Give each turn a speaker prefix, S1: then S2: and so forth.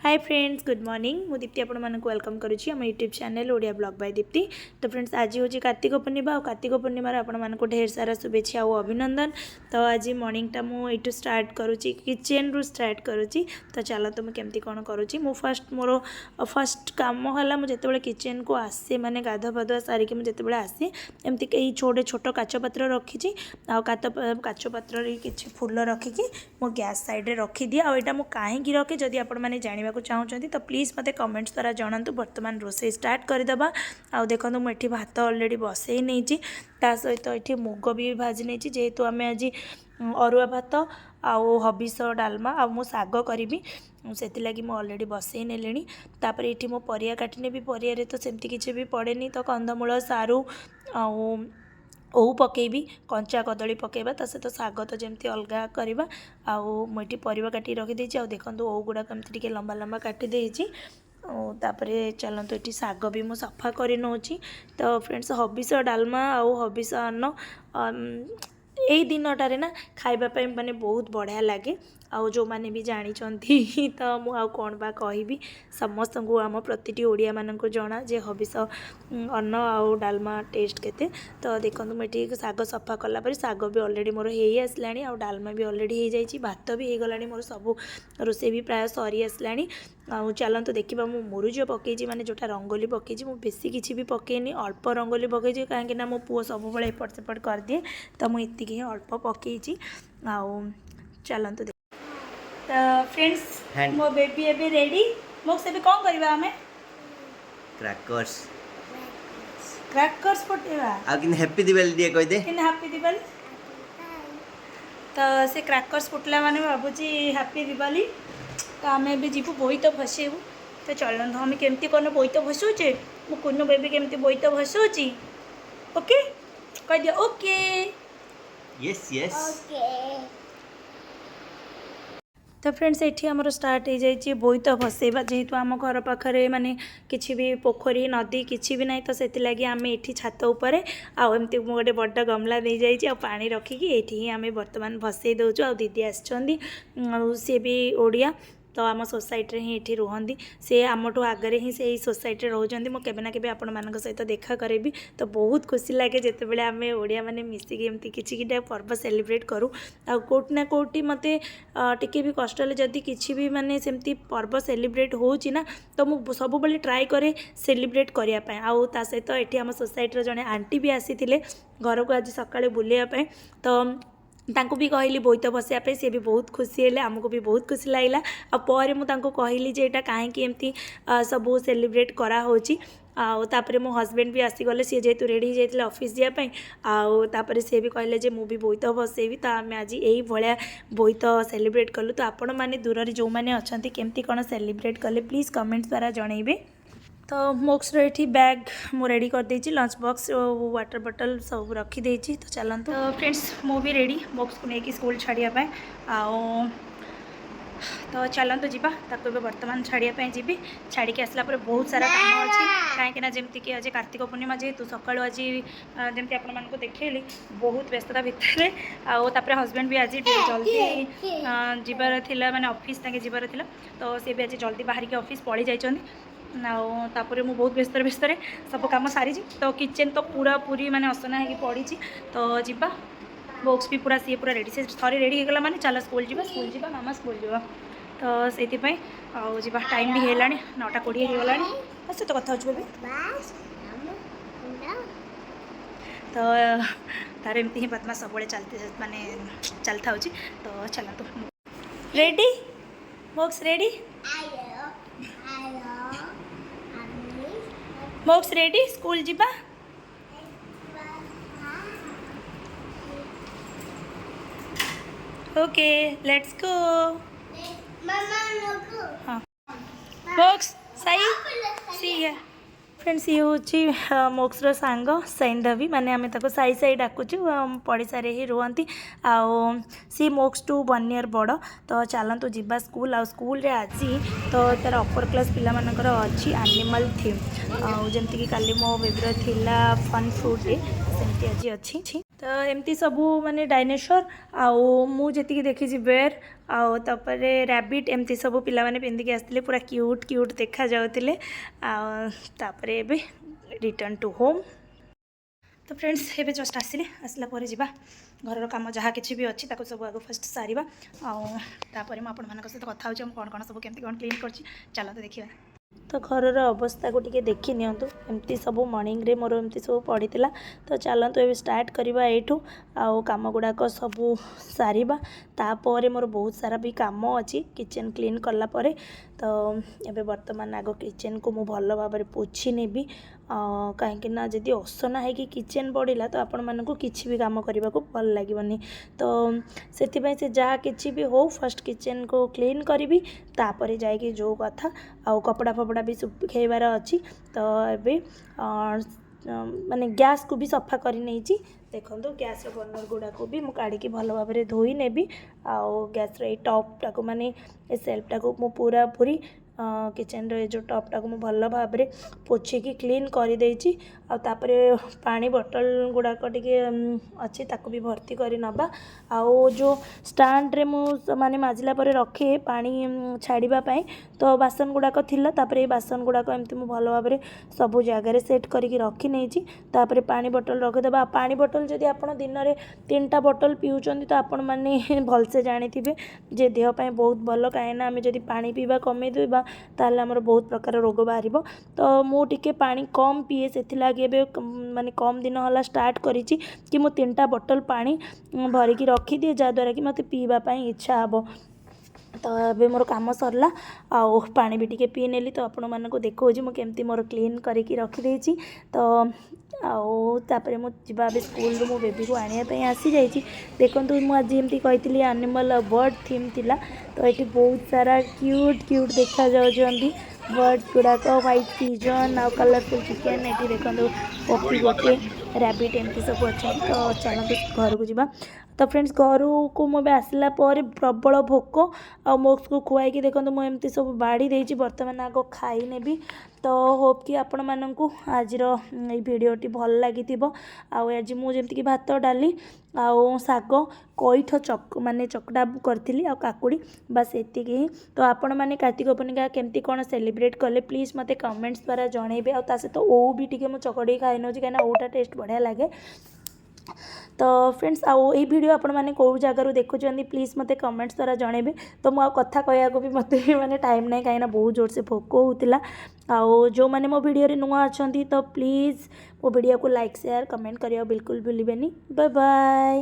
S1: Hi friends good morning मु दीप्ति आपण मानक वेलकम करुच्ची आम YouTube channel Odia blog by Dipti. तो फ्रेंड्स आज हूँ कार्तिक पूर्णिमा और कार्तिक पूर्णिमार आपण मानक ढेर सारा शुभेच्छा और अभिनंदन। तो आज मॉर्निंगटा मुझे स्टार्ट करुच्ची किचन रु स्टार्ट करुच्ची। तो चलो तो मुझे केमती कौन करुच्ची मु फर्स्ट मोर फर्स्ट काम है मुझे जिते किचन को आसे माने गाधुआ पाधुआ सारिकी मुझे आसे एमती कई छोटे छोट काच पात्र रखी काच पात्र किसी फूल रखिकी मो गैस साइड रखी दिए आईटा मुझे कहीं रखे जदि आपण मैंने जानवा चाहते तो प्लीज़ मते कमेंट्स द्वारा जनातु। बर्तमान रोसे स्टार्ट करदेबा। आउ देखो मुझे भात ऑलरेडी बसई नहीं ता सहित ये मुग भी भाजी नहीं जेहेतु आम आज अरुआ भात आउ हबिस डालमा आ मु साग करी से ऑलरेडी बसई नेली। तापर ये मो परिया काटिने भी परिया तो सेमती किसी भी पड़ेनी तो कंदमूल सारू आउ ओऊ पकेबी कंचा कदली पकेबा ता सहित साग तो जमती अलगा करवा आउ मुझे परिवा काटी रखी आउ देखो ओऊ गुड़ा कमती टे लंबा लंबा काटी देछि। तापरे चलतु ये साग भी मुझे सफा कर नौची। तो फ्रेंड्स हबिस डालमा आउ हबिस अन्न यही दिनटारे ना खाइबापी माने बहुत बढ़िया लगे। आउ जो माने भी जानी तो मु आउ कौन बा कहिबी समस्त को आम प्रति ओडिया मानक जना जे हबिस अन्न आउ डालमा टेस्ट केते। तो देखो मुझे साग सफा कलापर साग भी ऑलरेडी मोर हो आसला आउ डालमा भी ऑलरेडी हो जाइए भात भी हो गला मोर सब रोसे भी प्राय सरी आसला। आउ चलतु देखा मु मुरुज पकई माने जोटा रंगोली पकई मु बेसी किसी भी पकईनी अल्प रंगोली पकई कहीं मो पुओ सब एपट सेपट कर दिए तो मुझे ही अल्प पकई। आउ चलतु तो फ्रेंड्स मो बेबी एबे रेडी मो से कौन करबा हमें
S2: क्रैकर्स
S1: क्रैकर्स फुटेबा
S2: आ किन हैप्पी दिवाली दिए कह दे
S1: किन हैप्पी दिवाली। तो से क्रैकर्स फुटला माने बाबूजी हैप्पी दिवाली। तो आम भी जीवु बोईत भसेबू। तो चलत हमें केमती कौन बोईत भसुचे मो कुनु बेबी केमती बोईत भसुची ओके कह दिया ओके
S2: यस यस
S1: ओके। तो फ्रेंड्स ये आमर स्टार्ट हो जाए बोईत भसेबा जेहेतु आम घर पाखे माने किसी भी पोखरी नदी किसी भी ना तो से आम ये छात उपरे आमती गोटे बड़ गमला नहीं जाइए पानी रखिकी ये आम बर्तमान भसई दौचु। आ दीदी आसी सी भी ओडिया तो आम सोसाइटी ही ये रुहंती से आमठू आगे ही से सोसाइटी रोचंती मो केबे ना केबे आपण मानक सहित देखा करेबी। तो बहुत खुशी लगे जितेबाला आम ओडिया माने मिसिकी एमती किछि किटा पर्व सेलिब्रेट करूँ आ कोटी ना कोटी मते टिके भी कष्ट ले जदि किछि भी माने सेमती पर्व सेलिब्रेट होउची ना तो मु सब बेले ट्राई करे सेलिब्रेट करिया पय। आउ ता सहित एठी आम सोसाइटी जने आंटी भी आसीथिले घर को आज सकाळे बुलिया पय तो तांको भी कहली बोईत बसापे सी भी बहुत खुशी है आमको भी बहुत खुशी लगे। आपर मुझे कहली जे एटा कहीं एमती सब सेलिब्रेट करा होची। आउे मो हजबैंड भी आसीगले सी जेहेतु रेडी जाते ऑफिस जावाई आउे सी भी कहले जे मुझे बोईत बसैबी। तो आम आज यही भाया बोईत सेलिब्रेट कलु। तो आपण मैंने दूर जो मैंने अच्छा केमती कौन सेलिब्रेट कले प्लीज़ कमेंट्स द्वारा जनइबे। तो मोक्सर ये बैग मु रेडी कर देछि लंच बॉक्स वाटर बॉटल सब रखी देछि। तो चलतु तो फ्रेंड्स मु भी रेडी बॉक्स को लेकिन स्कूल छाड़िया आओ तो चलतु जीवा ताको बर्तमान छाड़िया जी छाड़ी आसला बहुत सारा काम अच्छी कहीं जमती कि आज कार्तिक पूर्णिमा जेहेतु सकालू आज जमी आपको देखली बहुत व्यस्तता भितर आउे हजबैंड भी आज जल्दी जीवार थिला माने ऑफिस ताके जीवार थिला तो सी भी आज जल्दी बाहर के ऑफिस पलि जाइछन। तापर मु बहुत व्यस्त व्यस्त सब कम सारी तो किचन तो पूरा पूरी माने असना है पड़ी तो जीवा बॉक्स भी पूरा सी पूरा रेडी से थरे रेडी हो गला माने चला स्कूल जीवा मामा स्कूल जीवा। तो से जीवा टाइम भी है 9:20 हो गला बस तो कथा हो तो तार एमती ही बदमा सब चलते माने चलता हो। तो चलतु ready box ready box ready school जीवा। ओके लेट्स गो हाँ बॉक्स सही सी है फ्रेंड्स ये हूँ मोक्सर सांग सैंधवी माने आम साई साई डाकुचु पड़ीसा ही रुहंती आउ सी मोक्स टू 1 ईयर बड़। तो चलतु जीवा स्कूल आ स्कूल रे आज तो तार अपर क्लास पिला मानकर अच्छी एनिमल थीम आउ जमती कि काली मो बेबीर थिला फन फ्रूट डे सेमती आज अच्छी तो एमती सबू माने डायनासोर आउ मु जी देखी बेयर आउ तापर रैबिट एमती सब पिला माने पिंधिकी आसते पूरा क्यूट क्यूट देखा जाउतिले तापर एबे रिटर्न टू होम। तो फ्रेंड्स एबे जस्ट आसिले आसला पर जिबा घर काम जहाँ किसी भी अच्छी सब आगे फर्स्ट सारिबा आउे मुझे सहित कथा हो कौन कौन सब केमती कौन क्लीन कर चलते देखा। तो घर अवस्था को टिके देखी नियंतु एमती सब मॉर्निंग रे मोर एमती सब पड़ी तो चलतु ए स्टार्ट करवा एठू आउ कम गुड़ाक सब सारिबा तापर मोर बहुत सारा भी काम अच्छी किचन क्लीन कला परे। तो एबे वर्तमान आग किचन को मु भल भाव पोछि नेबी कहीं ना जदि असना है कि किचन पड़ा तो आपण मानक किसी भी काम करने को भल लगे। तो से जहाँ किसी भी हो फर्स्ट किचन को क्लीन करी तापर जाकि जो कथा आउ कपड़ा फपड़ा भी सुखेबार अच्छी। तो ये माने गैस को भी सफा कर नहीं देखो गैस बर्नर गुड़ा को भी मुझे भल भाव धोई नेबी आउ गैस टॉपटा को माने सेल्फटा को मु पूरा पूरी किचन रे जो टॉपटा को भल भाव पोछिकी क्लीन कर देछि। तापर पानी बोतल गुड़ाक टिके अच्छी ताको भी भर्ती कर नबा आउ जो स्टैंड रे मु माने माजिला पर रखे पानी छाड़िबा पई तो बासन गुड़ाक थिला तापर ए बासन गुड़ाक एमती मु भल भाव सब जगह सेट करके रखी नहीं। तापर पानी बोतल रखिदेबा पानी बोतल जदि आपण दिन में 3टा बोतल पिउचंदी तो आपण माने भलसे जानिथिबे जे देह पई बहुत भल कहीं आम जदि पानी पीवा कमे देबा ताहले हमर बहुत प्रकार रोग बाहर। तो मु टिके पानी कम पिए से माने कम दिन होला स्टार्ट करिछि कि मु 3टा बोतल पानी भरिकी रखी दिए जहाँद्वारा कि मते पीवा पई इच्छा हबो। तो अबे मोर काम सरला आउ पानी भी टिके पी नेली तो आपण मानको देखो जी मु केमती मोर क्लीन करके रखी देछि। तो आउ तापर मु जिबा बे स्कूल रो मो बेबी को आनिया पई आसी जाइछि। देखंतु मु आज एमती कहितली एनिमल बर्ड थीम थिला तो ये बहुत सारा क्यूट क्यूट देखा जाउछंती बर्ड्स गुड़ाक व्हाइट पिजन आउ कलरफुल चिकेन ये देखो पक्षी गोटे रैबिट एमती सब अच्छा। तो चलते घर को जीवा। तो फ्रेंड्स घर को मुझे आसला पर प्रबल भोक आ मोक्स को खुआई देखो मुझे सब बाड़ी देती बर्तमान आग खाई नेबी। तो होप कि आपण मानू आज भिडियोटी भल लगी आज मुझे भात डाली आउ शाग कईठ माने चकटा करी आ काकुड़ी बस एतिकी ही। तो आपण मैंने कार्तिक पूर्णिमा केमती कौन सेलिब्रेट कले प्लीज मते कमेंट्स द्वारा जनइबे आ सहित ओ भी टी मुझे चकड़ी खाई नौ कहीं ओटा टेस्ट बढ़िया लगे। तो फ्रेंड्स आउ ये वीडियो आपण मैंने कौ जगार देखुं प्लीज मते कमेंट्स द्वारा जनइबे। तो मुझे कथा कहया भी मत माने टाइम नहीं कहीं बहुत जोर से भोक होता आउ जो मैंने मो वीडियो रे नुआ अच्छा तो प्लीज़ मो वीडियो को लाइक शेयर कमेंट करिया बिल्कुल भूलिबेनी। Bye bye.